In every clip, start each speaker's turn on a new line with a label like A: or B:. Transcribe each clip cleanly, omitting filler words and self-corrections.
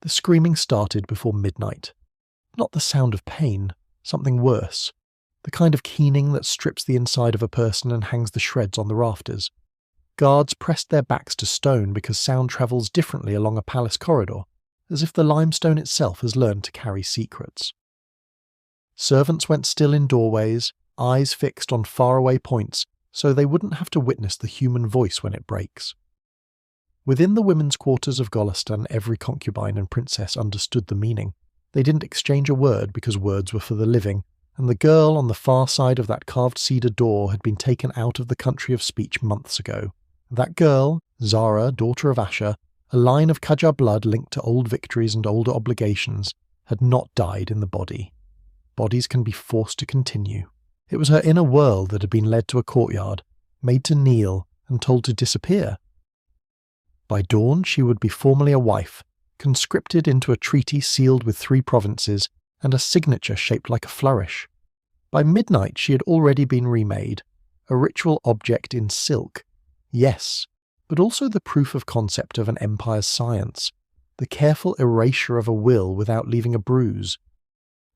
A: The screaming started before midnight. Not the sound of pain, something worse. The kind of keening that strips the inside of a person and hangs the shreds on the rafters. Guards pressed their backs to stone because sound travels differently along a palace corridor, as if the limestone itself has learned to carry secrets. Servants went still in doorways, eyes fixed on faraway points, so they wouldn't have to witness the human voice when it breaks. Within the women's quarters of Golestan, every concubine and princess understood the meaning. They didn't exchange a word because words were for the living, and the girl on the far side of that carved cedar door had been taken out of the country of speech months ago. That girl, Zara, daughter of Asher, a line of Qajar blood linked to old victories and older obligations, had not died in the body. Bodies can be forced to continue. It was her inner world that had been led to a courtyard, made to kneel, and told to disappear. By dawn she would be formally a wife, conscripted into a treaty sealed with 3 provinces, and a signature shaped like a flourish. By midnight she had already been remade, a ritual object in silk. Yes, but also the proof of concept of an empire's science, the careful erasure of a will without leaving a bruise.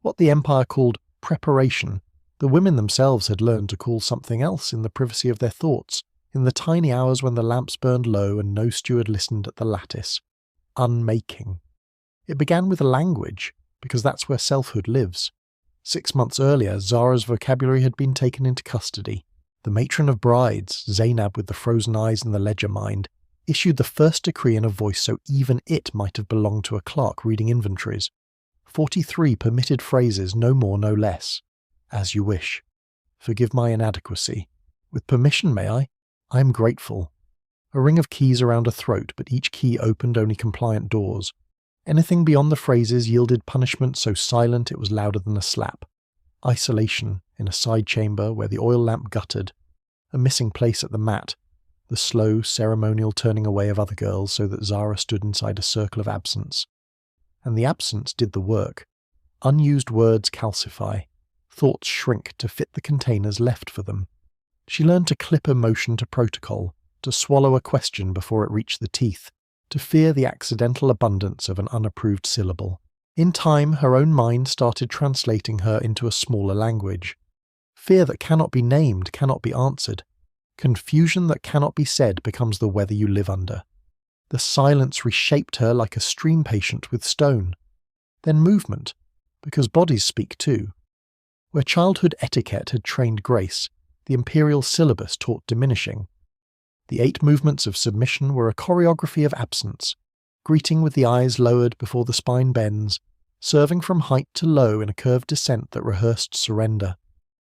A: What the empire called preparation, the women themselves had learned to call something else in the privacy of their thoughts, in the tiny hours when the lamps burned low and no steward listened at the lattice. Unmaking. It began with language, because that's where selfhood lives. 6 months earlier, Zara's vocabulary had been taken into custody. The matron of brides, Zainab with the frozen eyes and the ledger mind, issued the first decree in a voice so even it might have belonged to a clerk reading inventories. 43 permitted phrases, no more, no less. As you wish. Forgive my inadequacy. With permission, may I? I am grateful. A ring of keys around a throat, but each key opened only compliant doors. Anything beyond the phrases yielded punishment so silent it was louder than a slap. Isolation in a side chamber where the oil lamp guttered. A missing place at the mat. The slow, ceremonial turning away of other girls so that Zara stood inside a circle of absence. And the absence did the work. Unused words calcify. Thoughts shrink to fit the containers left for them. She learned to clip emotion to protocol, to swallow a question before it reached the teeth, to fear the accidental abundance of an unapproved syllable. In time, her own mind started translating her into a smaller language. Fear that cannot be named cannot be answered. Confusion that cannot be said becomes the weather you live under. The silence reshaped her like a stream patient with stone. Then movement, because bodies speak too. Where childhood etiquette had trained grace, the imperial syllabus taught diminishing. The 8 movements of submission were a choreography of absence, greeting with the eyes lowered before the spine bends, serving from height to low in a curved descent that rehearsed surrender,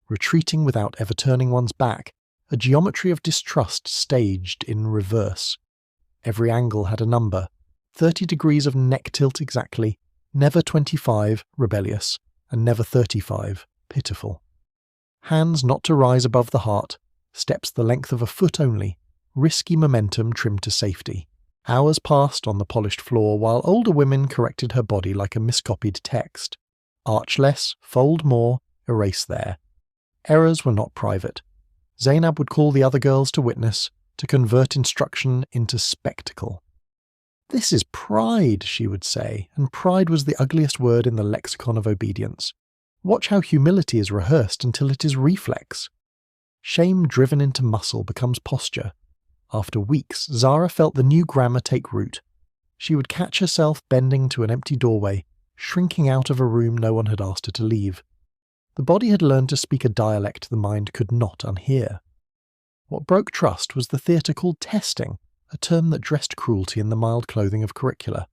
A: retreating without ever turning one's back, a geometry of distrust staged in reverse. Every angle had a number, 30 degrees of neck tilt exactly, never 25, rebellious, and never 35, pitiful. Hands not to rise above the heart, steps the length of a foot only, risky momentum trimmed to safety. Hours passed on the polished floor while older women corrected her body like a miscopied text. Arch less, fold more, erase there. Errors were not private. Zainab would call the other girls to witness, to convert instruction into spectacle. "This is pride," she would say, and pride was the ugliest word in the lexicon of obedience. Watch how humility is rehearsed until it is reflex. Shame driven into muscle becomes posture. After weeks, Zara felt the new grammar take root. She would catch herself bending to an empty doorway, shrinking out of a room no one had asked her to leave. The body had learned to speak a dialect the mind could not unhear. What broke trust was the theatre called testing, a term that dressed cruelty in the mild clothing of curricula.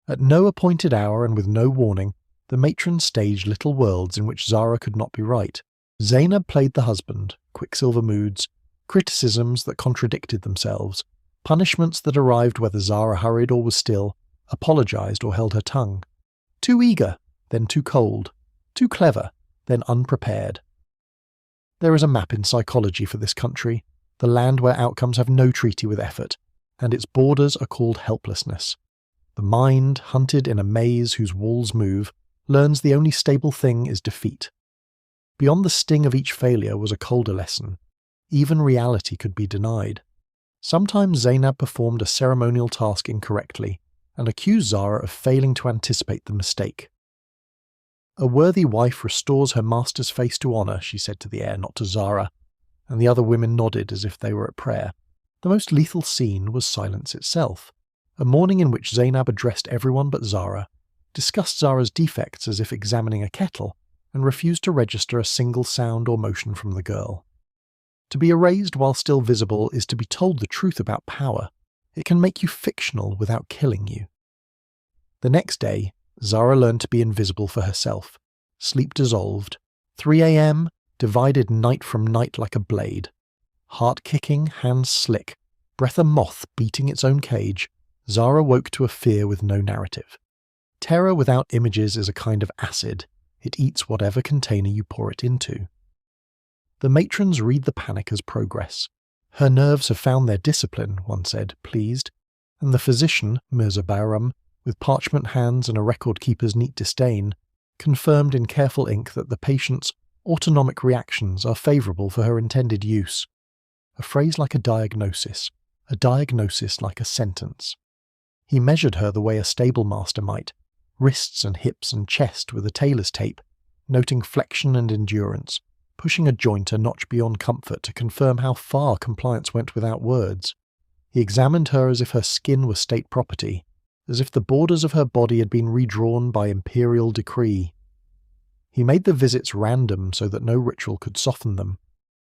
A: At no appointed hour and with no warning, the matron staged little worlds in which Zara could not be right. Zainab played the husband, quicksilver moods, criticisms that contradicted themselves, punishments that arrived whether Zara hurried or was still, apologized or held her tongue. Too eager, then too cold. Too clever, then unprepared. There is a map in psychology for this country, the land where outcomes have no treaty with effort, and its borders are called helplessness. The mind, hunted in a maze whose walls move, learns the only stable thing is defeat. Beyond the sting of each failure was a colder lesson. Even reality could be denied. Sometimes Zainab performed a ceremonial task incorrectly, and accused Zara of failing to anticipate the mistake. "A worthy wife restores her master's face to honour," she said to the heir, not to Zara, and the other women nodded as if they were at prayer. The most lethal scene was silence itself, a morning in which Zainab addressed everyone but Zara, discussed Zara's defects as if examining a kettle, and refused to register a single sound or motion from the girl. To be erased while still visible is to be told the truth about power. It can make you fictional without killing you. The next day, Zara learned to be invisible for herself. Sleep dissolved. 3 a.m., divided night from night like a blade. Heart kicking, hands slick, breath a moth beating its own cage, Zara woke to a fear with no narrative. Terror without images is a kind of acid. It eats whatever container you pour it into. The matrons read the panic as progress. "Her nerves have found their discipline," one said, pleased, and the physician, Mirza Bayram, with parchment hands and a record-keeper's neat disdain, confirmed in careful ink that the patient's autonomic reactions are favourable for her intended use. A phrase like a diagnosis like a sentence. He measured her the way a stablemaster might, wrists and hips and chest with a tailor's tape, noting flexion and endurance, pushing a joint a notch beyond comfort to confirm how far compliance went without words. He examined her as if her skin was state property, as if the borders of her body had been redrawn by imperial decree. He made the visits random so that no ritual could soften them.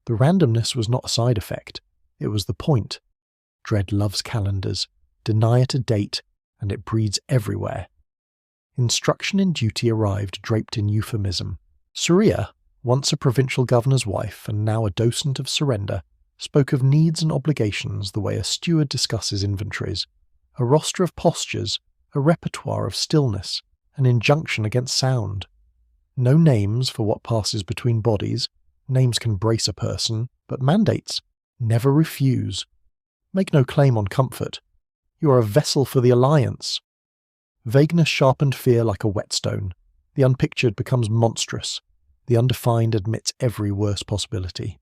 A: The randomness was not a side effect, it was the point. Dread loves calendars, deny it a date, and it breeds everywhere. Instruction in duty arrived draped in euphemism. Surya, once a provincial governor's wife and now a docent of surrender, spoke of needs and obligations the way a steward discusses inventories, a roster of postures, a repertoire of stillness, an injunction against sound. No names for what passes between bodies. Names can brace a person, but mandates. Never refuse. Make no claim on comfort. You are a vessel for the alliance. Vagueness sharpened fear like a whetstone. The unpictured becomes monstrous. The undefined admits every worse possibility.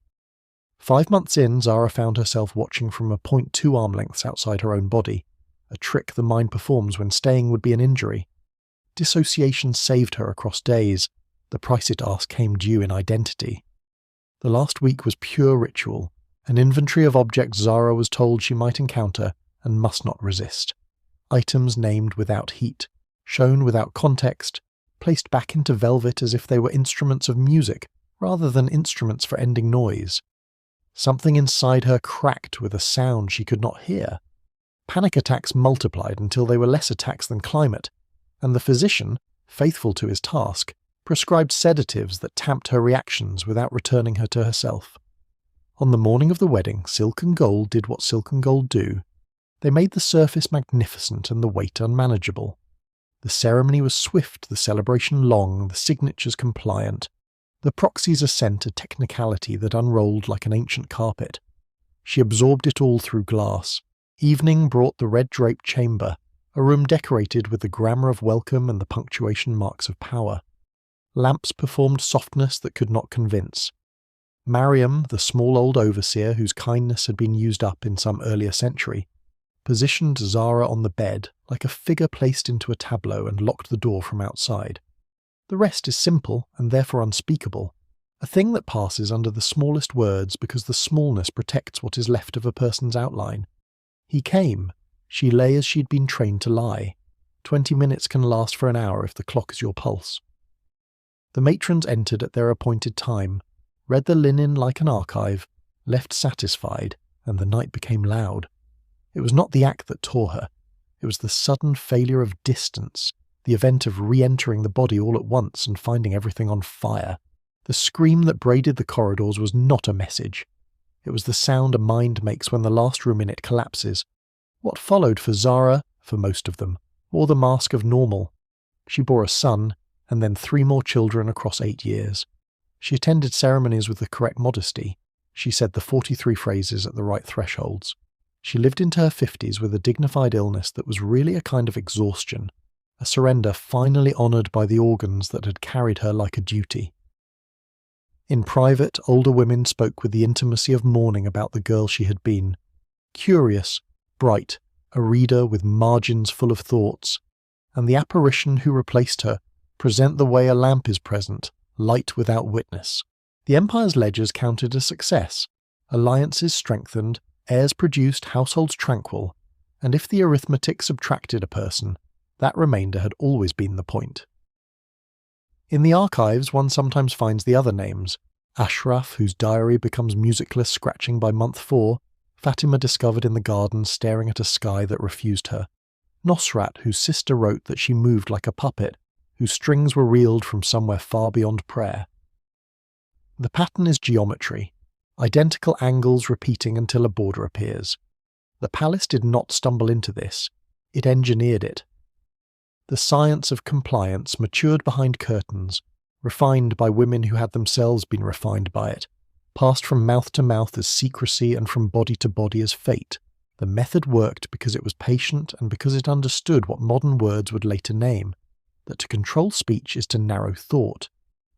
A: 5 months in, Zara found herself watching from a 0.2 arm lengths outside her own body, a trick the mind performs when staying would be an injury. Dissociation saved her across days. The price it asked came due in identity. The last week was pure ritual, an inventory of objects Zara was told she might encounter and must not resist. Items named without heat, shown without context, placed back into velvet as if they were instruments of music rather than instruments for ending noise. Something inside her cracked with a sound she could not hear. Panic attacks multiplied until they were less attacks than climate, and the physician, faithful to his task, prescribed sedatives that tamped her reactions without returning her to herself. On the morning of the wedding, silk and gold did what silk and gold do. They made the surface magnificent and the weight unmanageable. The ceremony was swift, the celebration long, the signatures compliant, the proxy's assent a technicality that unrolled like an ancient carpet. She absorbed it all through glass. Evening brought the red-draped chamber, a room decorated with the grammar of welcome and the punctuation marks of power. Lamps performed softness that could not convince. Mariam, the small old overseer whose kindness had been used up in some earlier century, positioned Zara on the bed like a figure placed into a tableau and locked the door from outside. The rest is simple and therefore unspeakable, a thing that passes under the smallest words because the smallness protects what is left of a person's outline. He came. She lay as she'd been trained to lie. 20 minutes can last for an hour if the clock is your pulse. The matrons entered at their appointed time, read the linen like an archive, left satisfied, and the night became loud. It was not the act that tore her. It was the sudden failure of distance, the event of re-entering the body all at once and finding everything on fire. The scream that braided the corridors was not a message. It was the sound a mind makes when the last room in it collapses. What followed for Zara, for most of them, wore the mask of normal. She bore a son, and then 3 more children across 8 years. She attended ceremonies with the correct modesty. She said the 43 phrases at the right thresholds. She lived into her 50s with a dignified illness that was really a kind of exhaustion, a surrender finally honoured by the organs that had carried her like a duty. In private, older women spoke with the intimacy of mourning about the girl she had been. Curious, bright, a reader with margins full of thoughts, and the apparition who replaced her present the way a lamp is present, light without witness. The empire's ledgers counted a success, alliances strengthened, heirs produced, households tranquil, and if the arithmetic subtracted a person, that remainder had always been the point. In the archives one sometimes finds the other names: Ashraf, whose diary becomes musicless scratching by month 4, Fatima discovered in the garden staring at a sky that refused her, Nosrat, whose sister wrote that she moved like a puppet, whose strings were reeled from somewhere far beyond prayer. The pattern is geometry, identical angles repeating until a border appears. The palace did not stumble into this, it engineered it. The science of compliance matured behind curtains, refined by women who had themselves been refined by it, passed from mouth to mouth as secrecy and from body to body as fate. The method worked because it was patient and because it understood what modern words would later name, that to control speech is to narrow thought,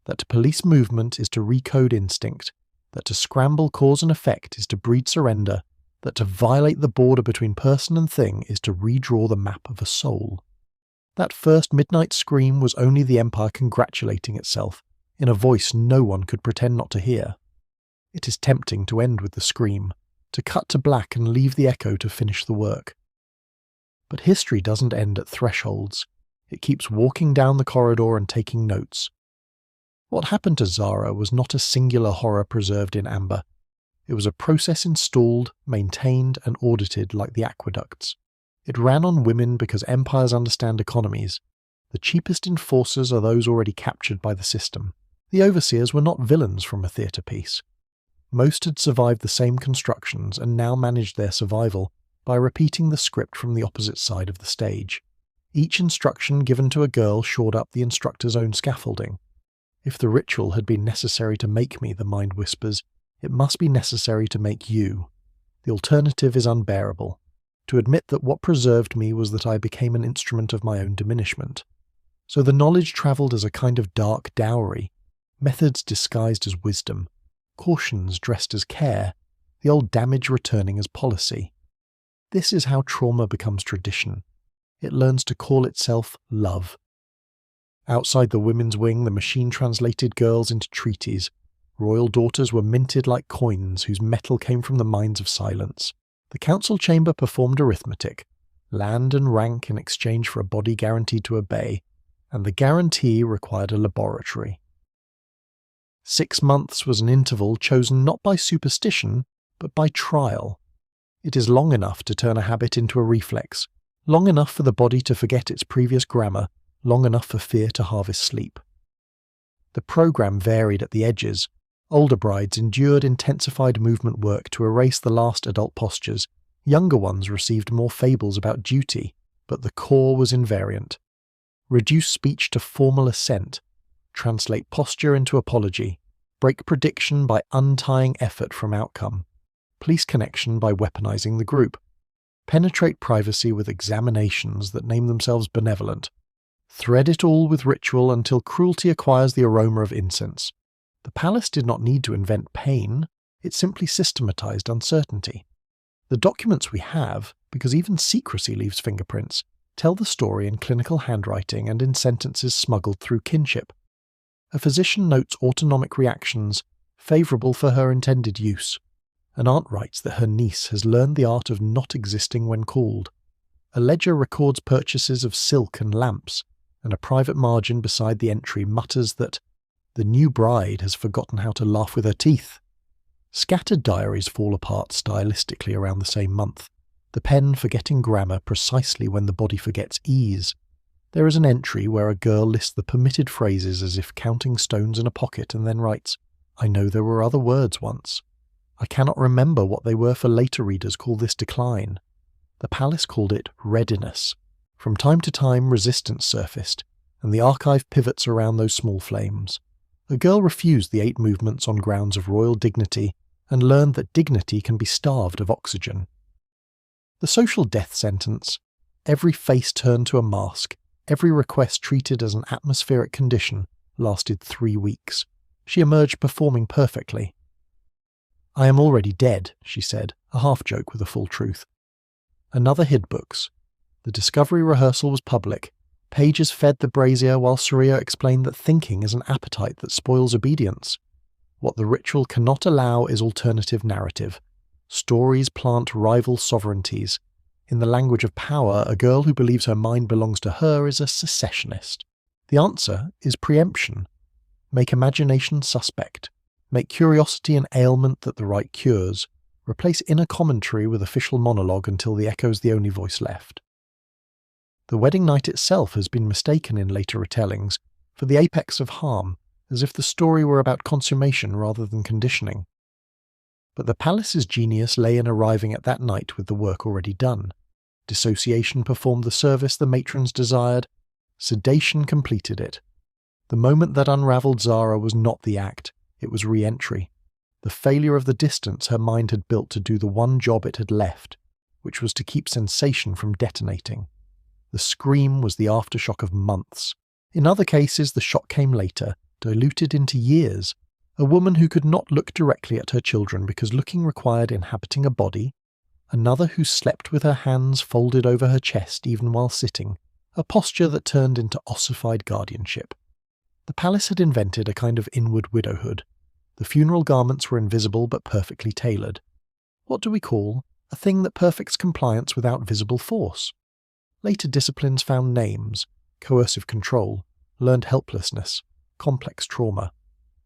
A: that to police movement is to recode instinct, that to scramble cause and effect is to breed surrender, that to violate the border between person and thing is to redraw the map of a soul. That first midnight scream was only the Empire congratulating itself, in a voice no one could pretend not to hear. It is tempting to end with the scream, to cut to black and leave the echo to finish the work. But history doesn't end at thresholds. It keeps walking down the corridor and taking notes. What happened to Zara was not a singular horror preserved in amber. It was a process installed, maintained, and audited like the aqueducts. It ran on women because empires understand economies. The cheapest enforcers are those already captured by the system. The overseers were not villains from a theatre piece. Most had survived the same constructions and now managed their survival by repeating the script from the opposite side of the stage. Each instruction given to a girl shored up the instructor's own scaffolding. If the ritual had been necessary to make me, the mind whispers, it must be necessary to make you. The alternative is unbearable. To admit that what preserved me was that I became an instrument of my own diminishment. So the knowledge travelled as a kind of dark dowry, methods disguised as wisdom, cautions dressed as care, the old damage returning as policy. This is how trauma becomes tradition. It learns to call itself love. Outside the women's wing, the machine translated girls into treaties. Royal daughters were minted like coins whose metal came from the mines of silence. The council chamber performed arithmetic, land and rank in exchange for a body guaranteed to obey, and the guarantee required a laboratory. 6 months was an interval chosen not by superstition, but by trial. It is long enough to turn a habit into a reflex, long enough for the body to forget its previous grammar, long enough for fear to harvest sleep. The program varied at the edges. Older brides endured intensified movement work to erase the last adult postures. Younger ones received more fables about duty, but the core was invariant. Reduce speech to formal assent, translate posture into apology, break prediction by untying effort from outcome, police connection by weaponizing the group, penetrate privacy with examinations that name themselves benevolent, thread it all with ritual until cruelty acquires the aroma of incense. The palace did not need to invent pain, it simply systematized uncertainty. The documents we have, because even secrecy leaves fingerprints, tell the story in clinical handwriting and in sentences smuggled through kinship. A physician notes autonomic reactions, favourable for her intended use. An aunt writes that her niece has learned the art of not existing when called. A ledger records purchases of silk and lamps, and a private margin beside the entry mutters that the new bride has forgotten how to laugh with her teeth. Scattered diaries fall apart stylistically around the same month, the pen forgetting grammar precisely when the body forgets ease. There is an entry where a girl lists the permitted phrases as if counting stones in a pocket and then writes, "I know there were other words once. I cannot remember what they were, for later readers call this decline." The palace called it readiness. From time to time resistance surfaced, and the archive pivots around those small flames. A girl refused the 8 movements on grounds of royal dignity and learned that dignity can be starved of oxygen. The social death sentence, every face turned to a mask, every request treated as an atmospheric condition, lasted 3 weeks. She emerged performing perfectly. "I am already dead," she said, a half-joke with a full truth. Another hid books. The discovery rehearsal was public. Pages fed the brazier while Surya explained that thinking is an appetite that spoils obedience. What the ritual cannot allow is alternative narrative. Stories plant rival sovereignties. In the language of power, a girl who believes her mind belongs to her is a secessionist. The answer is preemption. Make imagination suspect. Make curiosity an ailment that the right cures. Replace inner commentary with official monologue until the echo's the only voice left. The wedding night itself has been mistaken in later retellings for the apex of harm, as if the story were about consummation rather than conditioning. But the palace's genius lay in arriving at that night with the work already done. Dissociation performed the service the matrons desired. Sedation completed it. The moment that unravelled Zara was not the act, it was re-entry. The failure of the distance her mind had built to do the one job it had left, which was to keep sensation from detonating. The scream was the aftershock of months. In other cases, the shock came later, diluted into years. A woman who could not look directly at her children because looking required inhabiting a body. Another who slept with her hands folded over her chest even while sitting, a posture that turned into ossified guardianship. The palace had invented a kind of inward widowhood. The funeral garments were invisible but perfectly tailored. What do we call a thing that perfects compliance without visible force? Later disciplines found names: coercive control, learned helplessness, complex trauma.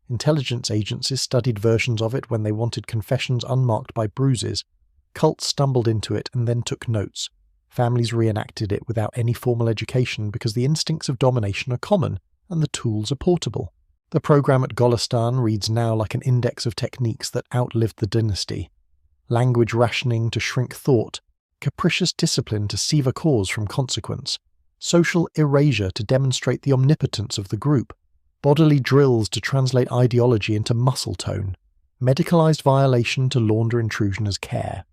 A: Intelligence agencies studied versions of it when they wanted confessions unmarked by bruises. Cults stumbled into it and then took notes. Families reenacted it without any formal education because the instincts of domination are common and the tools are portable. The program at Golestan reads now like an index of techniques that outlived the dynasty. Language rationing to shrink thought, capricious discipline to sieve a cause from consequence, social erasure to demonstrate the omnipotence of the group, bodily drills to translate ideology into muscle tone, medicalized violation to launder intrusion as care.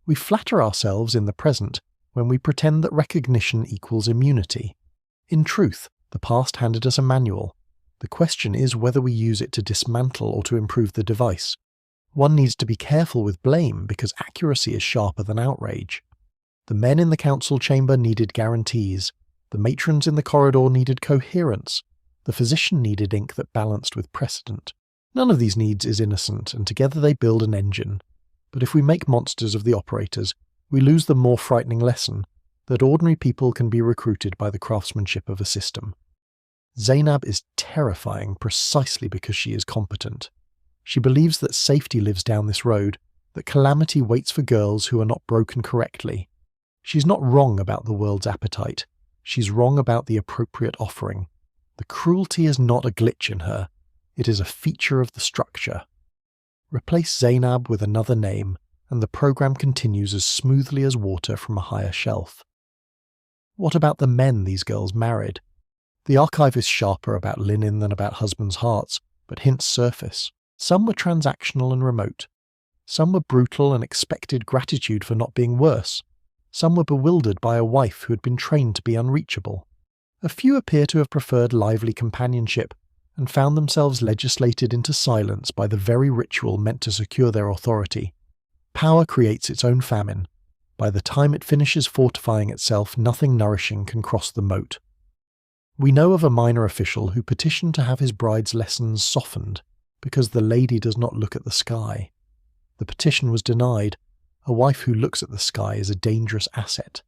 A: We flatter ourselves in the present when we pretend that recognition equals immunity. In truth, the past handed us a manual. The question is whether we use it to dismantle or to improve the device. One needs to be careful with blame because accuracy is sharper than outrage. The men in the council chamber needed guarantees. The matrons in the corridor needed coherence. The physician needed ink that balanced with precedent. None of these needs is innocent, and together they build an engine. But if we make monsters of the operators, we lose the more frightening lesson that ordinary people can be recruited by the craftsmanship of a system. Zainab is terrifying precisely because she is competent. She believes that safety lives down this road, that calamity waits for girls who are not broken correctly. She's not wrong about the world's appetite. She's wrong about the appropriate offering. The cruelty is not a glitch in her. It is a feature of the structure. Replace Zainab with another name, and the program continues as smoothly as water from a higher shelf. What about the men these girls married? The archive is sharper about linen than about husbands' hearts, but hints surface. Some were transactional and remote. Some were brutal and expected gratitude for not being worse. Some were bewildered by a wife who had been trained to be unreachable. A few appear to have preferred lively companionship, and found themselves legislated into silence by the very ritual meant to secure their authority. Power creates its own famine. By the time it finishes fortifying itself, nothing nourishing can cross the moat. We know of a minor official who petitioned to have his bride's lessons softened because the lady does not look at the sky. The petition was denied. A wife who looks at the sky is a dangerous asset.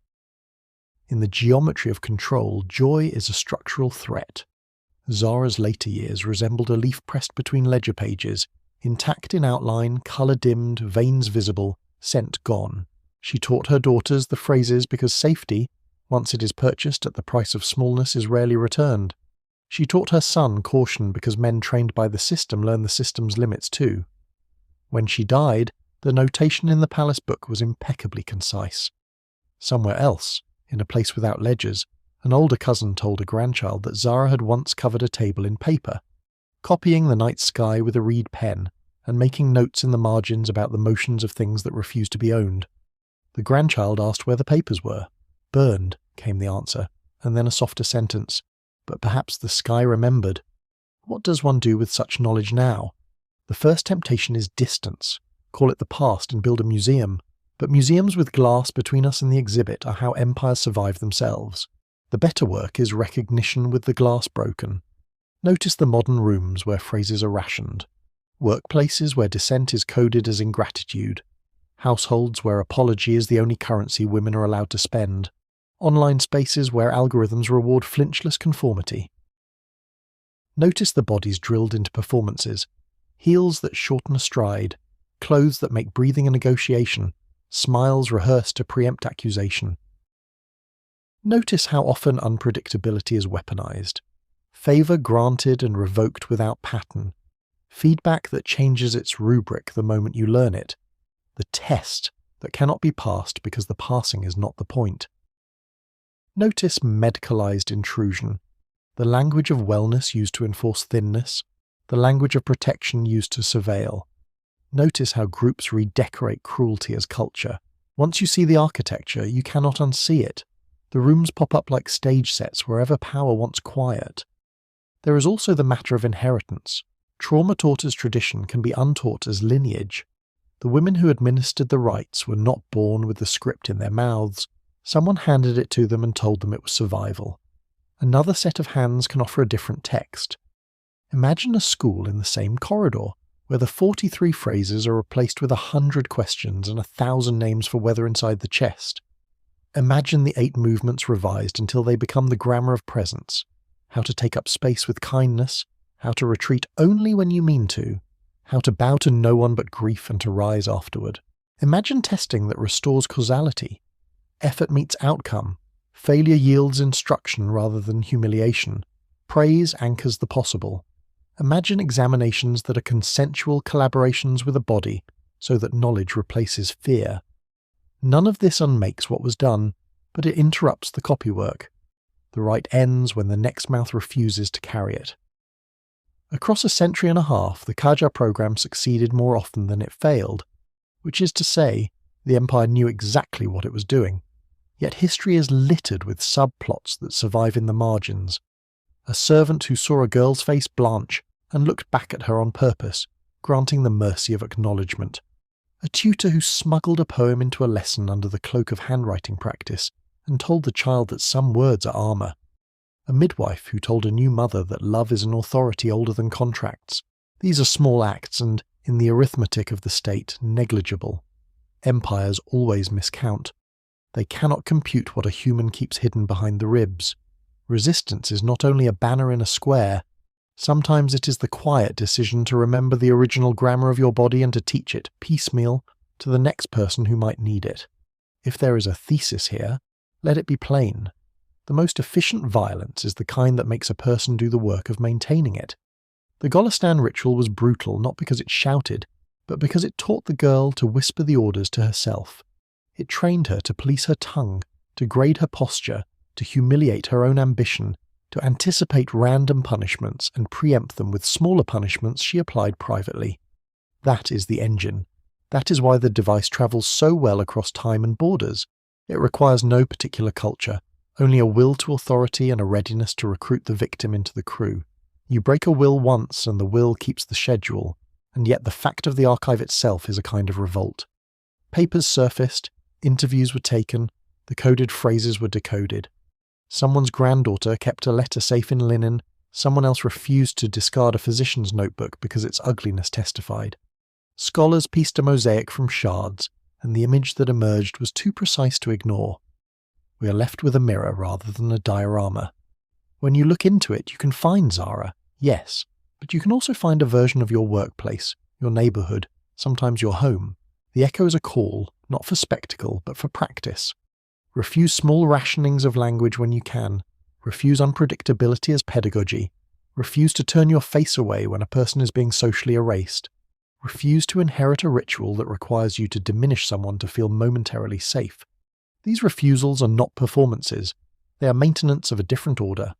A: In the geometry of control, joy is a structural threat. Zara's later years resembled a leaf pressed between ledger pages, intact in outline, colour dimmed, veins visible, scent gone. She taught her daughters the phrases because safety, once it is purchased at the price of smallness, is rarely returned. She taught her son caution because men trained by the system learn the system's limits too. When she died, the notation in the palace book was impeccably concise. Somewhere else, in a place without ledgers, an older cousin told a grandchild that Zara had once covered a table in paper, copying the night sky with a reed pen and making notes in the margins about the motions of things that refused to be owned. The grandchild asked where the papers were. Burned, came the answer, and then a softer sentence. But perhaps the sky remembered. What does one do with such knowledge now? The first temptation is distance. Call it the past and build a museum. But museums with glass between us and the exhibit are how empires survive themselves. The better work is recognition with the glass broken. Notice the modern rooms where phrases are rationed, workplaces where dissent is coded as ingratitude, households where apology is the only currency women are allowed to spend, online spaces where algorithms reward flinchless conformity. Notice the bodies drilled into performances, heels that shorten a stride, clothes that make breathing a negotiation, smiles rehearsed to preempt accusation. Notice how often unpredictability is weaponized, favour granted and revoked without pattern, feedback that changes its rubric the moment you learn it, the test that cannot be passed because the passing is not the point. Notice medicalized intrusion, the language of wellness used to enforce thinness, the language of protection used to surveil. Notice how groups redecorate cruelty as culture. Once you see the architecture, you cannot unsee it. The rooms pop up like stage sets wherever power wants quiet. There is also the matter of inheritance. Trauma taught as tradition can be untaught as lineage. The women who administered the rites were not born with the script in their mouths. Someone handed it to them and told them it was survival. Another set of hands can offer a different text. Imagine a school in the same corridor, where the 43 phrases are replaced with 100 questions and 1,000 names for weather inside the chest. Imagine the 8 movements revised until they become the grammar of presence. How to take up space with kindness, how to retreat only when you mean to, how to bow to no one but grief and to rise afterward. Imagine testing that restores causality. Effort meets outcome. Failure yields instruction rather than humiliation. Praise anchors the possible. Imagine examinations that are consensual collaborations with a body, so that knowledge replaces fear. None of this unmakes what was done, but it interrupts the copywork. The rite ends when the next mouth refuses to carry it. Across a century and a half, the Qajar program succeeded more often than it failed, which is to say, the empire knew exactly what it was doing. Yet history is littered with subplots that survive in the margins. A servant who saw a girl's face blanch and looked back at her on purpose, granting the mercy of acknowledgement. A tutor who smuggled a poem into a lesson under the cloak of handwriting practice and told the child that some words are armour. A midwife who told a new mother that love is an authority older than contracts. These are small acts and, in the arithmetic of the state, negligible. Empires always miscount. They cannot compute what a human keeps hidden behind the ribs. Resistance is not only a banner in a square, sometimes it is the quiet decision to remember the original grammar of your body and to teach it, piecemeal, to the next person who might need it. If there is a thesis here, let it be plain. The most efficient violence is the kind that makes a person do the work of maintaining it. The Golestan ritual was brutal not because it shouted, but because it taught the girl to whisper the orders to herself. It trained her to police her tongue, to grade her posture, to humiliate her own ambition, to anticipate random punishments and preempt them with smaller punishments she applied privately. That is the engine. That is why the device travels so well across time and borders. It requires no particular culture, only a will to authority and a readiness to recruit the victim into the crew. You break a will once and the will keeps the schedule, and yet the fact of the archive itself is a kind of revolt. Papers surfaced, interviews were taken, the coded phrases were decoded. Someone's granddaughter kept a letter safe in linen, someone else refused to discard a physician's notebook because its ugliness testified. Scholars pieced a mosaic from shards, and the image that emerged was too precise to ignore. We are left with a mirror rather than a diorama. When you look into it, you can find Zara, yes, but you can also find a version of your workplace, your neighbourhood, sometimes your home. The echo is a call, not for spectacle, but for practice. Refuse small rationings of language when you can. Refuse unpredictability as pedagogy. Refuse to turn your face away when a person is being socially erased. Refuse to inherit a ritual that requires you to diminish someone to feel momentarily safe. These refusals are not performances. They are maintenance of a different order.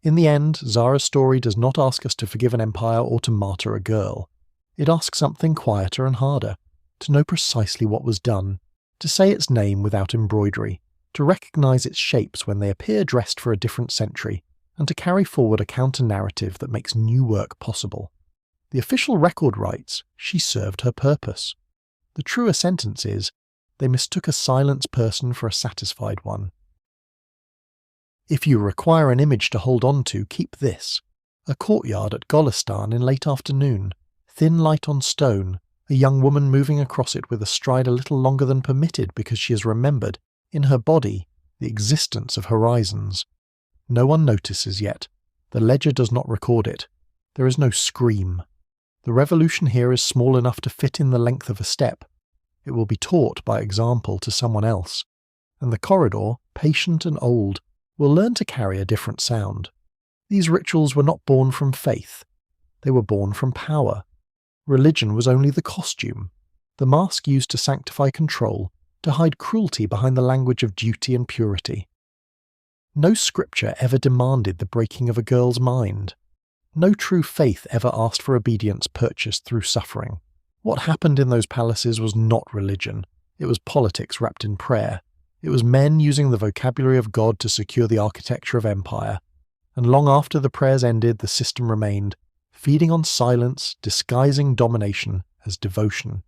A: In the end, Zara's story does not ask us to forgive an empire or to martyr a girl. It asks something quieter and harder, to know precisely what was done, to say its name without embroidery, to recognize its shapes when they appear dressed for a different century, and to carry forward a counter-narrative that makes new work possible. The official record writes, she served her purpose. The truer sentence is, They mistook a silenced person for a satisfied one. If you require an image to hold on to, keep this. A courtyard at Golestan in late afternoon, thin light on stone, a young woman moving across it with a stride a little longer than permitted because she has remembered, in her body, the existence of horizons. No one notices yet. The ledger does not record it. There is no scream. The revolution here is small enough to fit in the length of a step. It will be taught by example to someone else. And the corridor, patient and old, will learn to carry a different sound. These rituals were not born from faith. They were born from power. Religion was only the costume, the mask used to sanctify control, to hide cruelty behind the language of duty and purity. No scripture ever demanded the breaking of a girl's mind. No true faith ever asked for obedience purchased through suffering. What happened in those palaces was not religion. It was politics wrapped in prayer. It was men using the vocabulary of God to secure the architecture of empire. And long after the prayers ended, the system remained, feeding on silence, disguising domination as devotion.